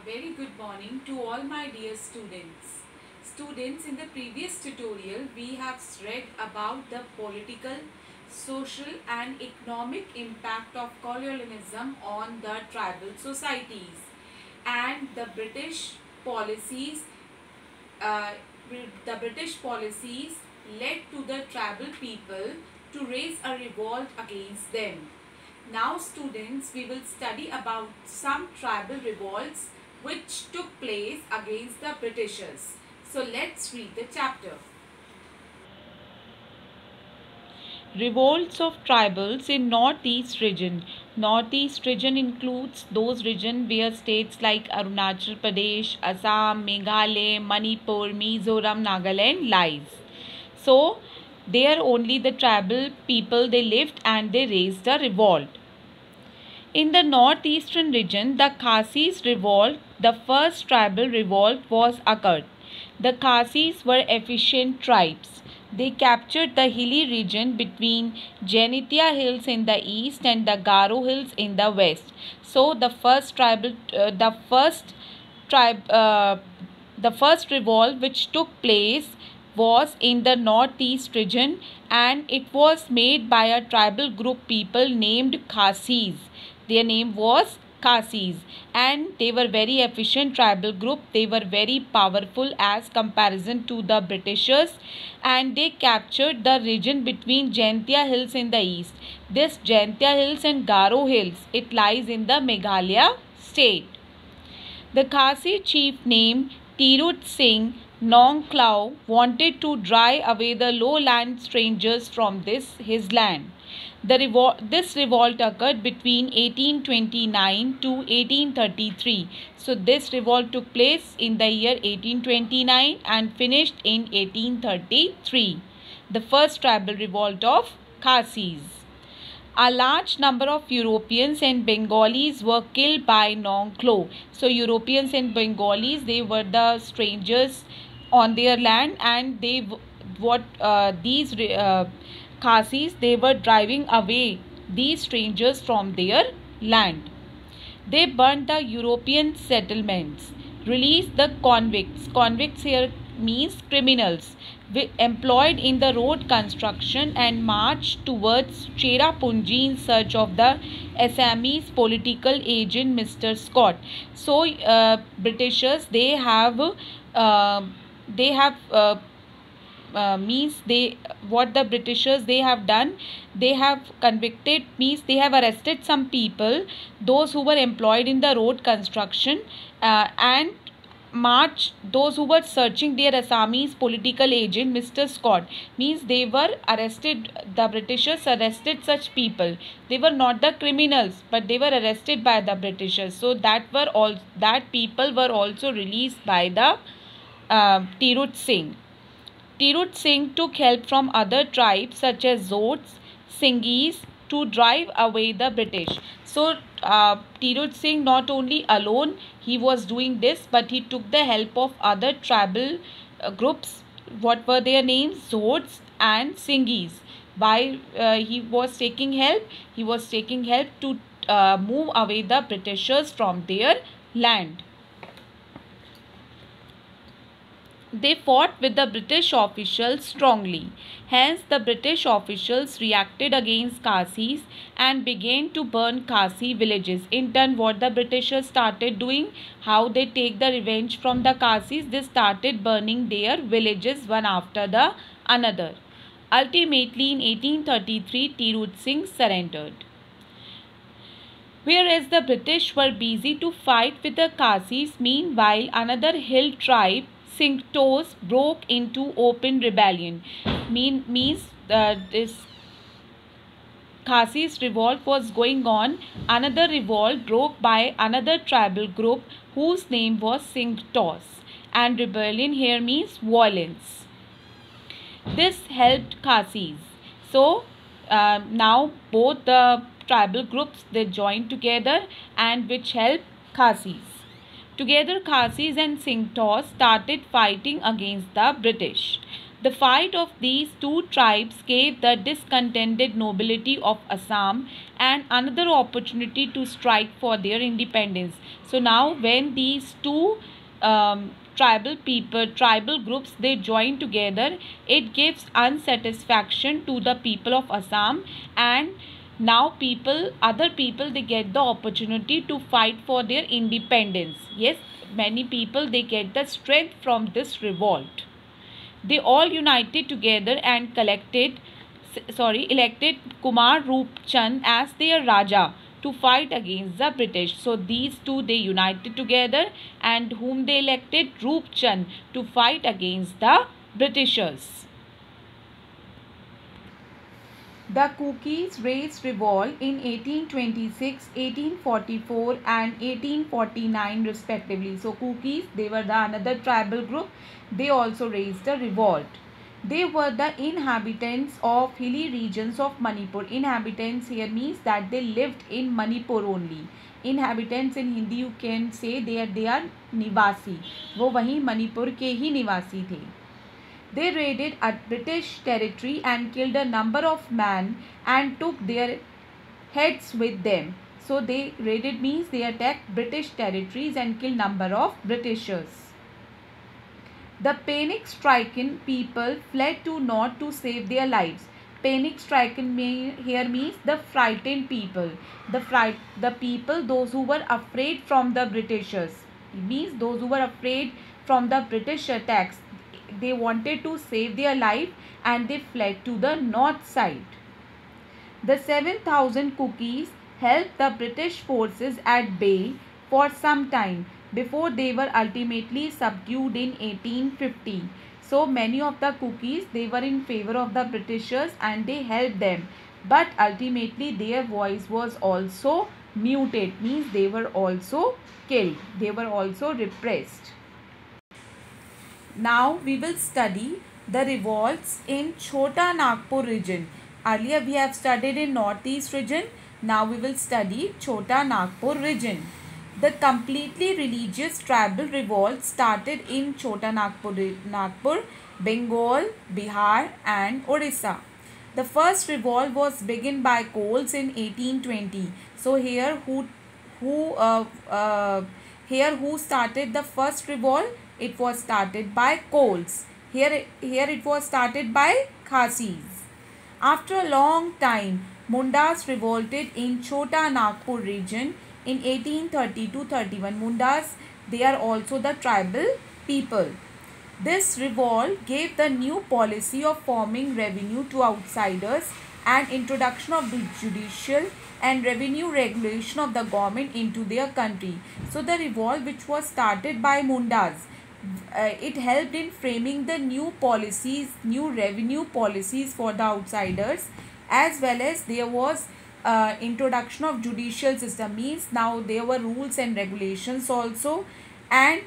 very good morning to all my dear students. Students, in the previous tutorial, we have read about the political, social and economic impact of colonialism on the tribal societies and the British policies. Uh, the British policies led to the tribal people to raise a revolt against them. Now students, we will study about some tribal revolts which took place against the Britishers. So let's read the chapter. Revolts of tribals in Northeast region. Northeast region includes those regions where states like Arunachal Pradesh, Assam, Meghalaya, Manipur, Mizoram, Nagaland lies. So there only the tribal people they lived and they raised a revolt. In the northeastern region, the Khasis revolt, the first tribal revolt was occurred. The Khasis were efficient tribes. They captured the hilly region between Janitia Hills in the east and the Garo Hills in the west. So the first revolt which took place was in the northeast region, and it was made by a tribal group people named Khasis. Their name was Khasis, and they were very efficient tribal group. They were very powerful as comparison to the Britishers, and they captured the region between Jaintia Hills in the east. This Jaintia Hills and Garo Hills, it lies in the Meghalaya state. The Khasi chief named Tirut Singh Nongklau wanted to drive away the lowland strangers from his land. This revolt occurred between 1829 to 1833. So this revolt took place in the year 1829 and finished in 1833. The first tribal revolt of Khasis. A large number of Europeans and Bengalis were killed by Nongklau. So Europeans and Bengalis, they were the strangers on their land, and these Khasis, they were driving away these strangers from their land. They burnt the European settlements, released the convicts. Convicts here means criminals employed in the road construction, and marched towards Cherrapunji in search of the Assamese political agent Mr. Scott. So Britishers, what the Britishers they have done, they have convicted, means they have arrested some people, those who were employed in the road construction, and marched those who were searching their Assamese political agent Mr. Scott, means they were arrested. The Britishers arrested such people. They were not the criminals, but they were arrested by the Britishers. So that people were also released by the Tirut Singh. Tirut Singh took help from other tribes such as Zots, Singhis to drive away the British. So Tirut Singh not only alone he was doing this, but he took the help of other tribal groups. What were their names? Zots and Singhis. Why he was taking help? He was taking help to move away the Britishers from their land. They fought with the British officials strongly. Hence, the British officials reacted against Khasis and began to burn Khasi villages. In turn, what the Britishers started doing, how they take the revenge from the Khasis, they started burning their villages one after the another. Ultimately, in 1833, Tirut Singh surrendered. Whereas the British were busy to fight with the Khasis, meanwhile, another hill tribe, Singtos, broke into open rebellion. This Khasis revolt was going on. Another revolt broke by another tribal group whose name was Singtos, and rebellion here means violence. This helped Khasis. So now both the tribal groups they joined together, and which helped Khasis. Together, Khasis and Singtos started fighting against the British. The fight of these two tribes gave the discontented nobility of Assam and another opportunity to strike for their independence. So now when these two tribal groups, they join together, it gives unsatisfaction to the people of Assam, and now other people, they get the opportunity to fight for their independence. Yes, many people, they get the strength from this revolt. They all united together and elected Kumar Roop Chand as their Raja to fight against the British. So these two, they united together, and whom they elected? Roop Chand, to fight against the Britishers. The Cookies raised revolt in 1826, 1844 and 1849 respectively. So Cookies, they were the another tribal group. They also raised a revolt. They were the inhabitants of hilly regions of Manipur. Inhabitants here means that they lived in Manipur only. Inhabitants in Hindi you can say they are निवासी. वो वहीं मणिपुर के ही निवासी थे. They raided a British territory and killed a number of men and took their heads with them. So they raided means they attacked British territories and killed number of Britishers. The panic-stricken people fled to north to save their lives. Panic-stricken here means the frightened people. The people, those who were afraid from the Britishers. It means those who were afraid from the British attacks. They wanted to save their life and they fled to the north side. The 7,000 Cookies helped the British forces at bay for some time before they were ultimately subdued in 1850. So many of the Cookies, they were in favor of the Britishers and they helped them. But ultimately their voice was also muted, means they were also killed. They were also repressed. Now we will study the revolts in Chota Nagpur region. Earlier we have studied in Northeast region. Now we will study Chota Nagpur region. The completely religious tribal revolt started in Chota Nagpur, Bengal, Bihar and Odisha. The first revolt was begun by Coles in 1820. So here who started the first revolt? It was started by Coles. Here it was started by Khasis. After a long time, Mundas revolted in Chota Nagpur region in 1830-31. Mundas, they are also the tribal people. This revolt gave the new policy of forming revenue to outsiders and introduction of the judicial and revenue regulation of the government into their country. So the revolt, which was started by Mundas, it helped in framing the new policies, new revenue policies for the outsiders, as well as there was introduction of judicial system, means now there were rules and regulations also, and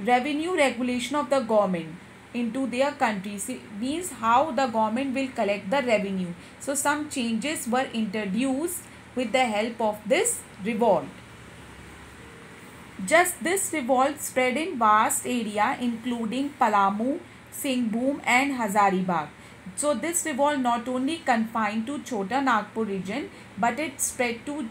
revenue regulation of the government into their country, means how the government will collect the revenue. So some changes were introduced with the help of this revolt. Just this revolt spread in vast area including Palamu, Singhbhum and Hazaribagh. So this revolt not only confined to Chota Nagpur region, but it spread to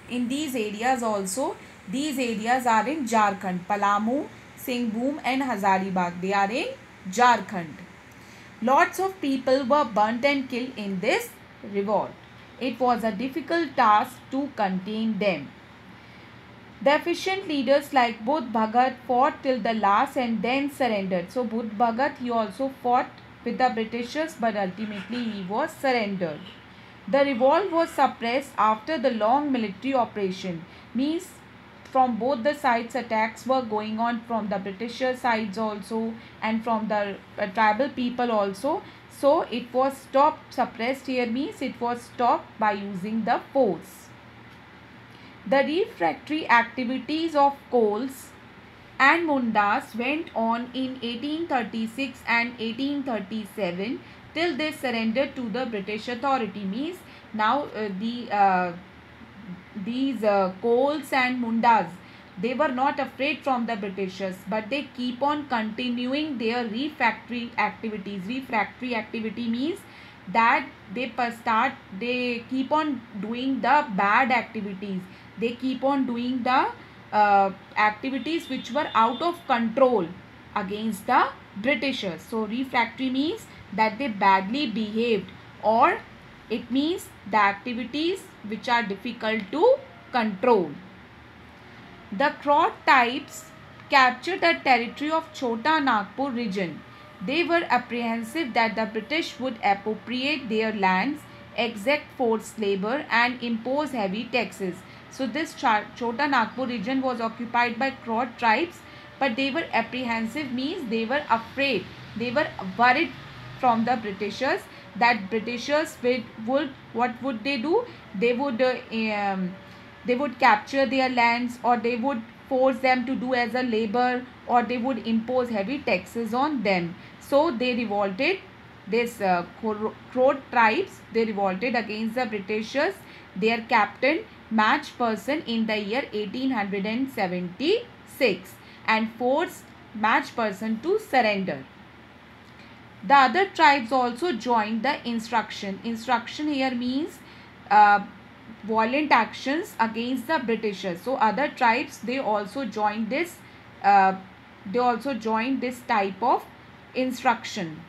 in these areas also. These areas are in Jharkhand. Palamu, Singhbhum and Hazaribagh, they are in Jharkhand. Lots of people were burnt and killed in this revolt. It was a difficult task to contain them. The efficient leaders like Budh Bhagat fought till the last and then surrendered. So Budh Bhagat, he also fought with the Britishers, but ultimately he was surrendered. The revolt was suppressed after the long military operation, means from both the sides attacks were going on, from the Britisher sides also and from the tribal people also. So it was stopped, suppressed here means it was stopped by using the force. The refractory activities of Coles and Mundas went on in 1836 and 1837 till they surrendered to the British authority, means now these Coles and Mundas, they were not afraid from the Britishers, but they keep on continuing their refractory activities. Refractory activity means that they keep on doing the bad activities. They keep on doing the activities which were out of control against the Britishers. So refractory means that they badly behaved, or it means the activities which are difficult to control. The Croat types captured the territory of Chota Nagpur region. They were apprehensive that the British would appropriate their lands, exact forced labor and impose heavy taxes. So this Chota Nagpur region was occupied by Croat tribes, but they were apprehensive means they were afraid. They were worried from the Britishers that Britishers would what would they do? They would capture their lands, or they would force them to do as a labor, or they would impose heavy taxes on them. So they revolted. This Croat tribes, they revolted against the Britishers. Their captain Matchperson in the year 1876 and forced Matchperson to surrender. The other tribes also joined the insurrection. Insurrection here means uh, violent actions against the Britishers. So other tribes, they also joined this. They also joined this type of insurrection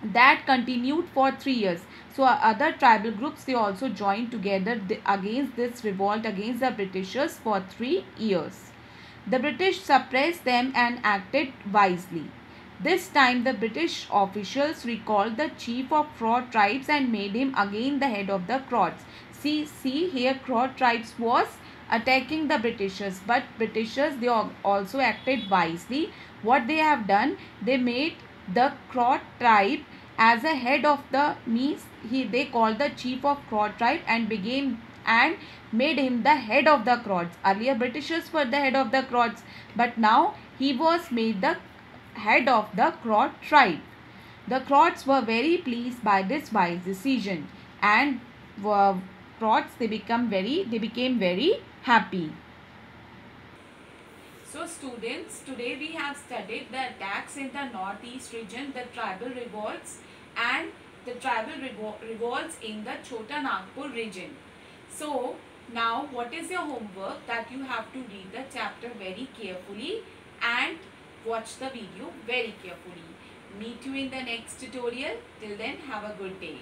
that continued for 3 years. So other tribal groups, they also joined together against this revolt against the Britishers for 3 years. The British suppressed them and acted wisely. This time the British officials recalled the chief of Croat tribes and made him again the head of the Croats. See here, Croat tribes was attacking the Britishers, but Britishers, they also acted wisely. What they have done, they made the Croat tribe as a head of the they called the chief of Croat tribe and made him the head of the Croats. Earlier Britishers were the head of the Croats, but now he was made the head of the Croat tribe. The Croats were very pleased by this wise decision, and Croats, they became very happy. So students, today we have studied the attacks in the northeast region, the tribal revolts and the tribal revolts in the Chota Nagpur region. So now what is your homework? That you have to read the chapter very carefully and watch the video very carefully. Meet you in the next tutorial. Till then, have a good day.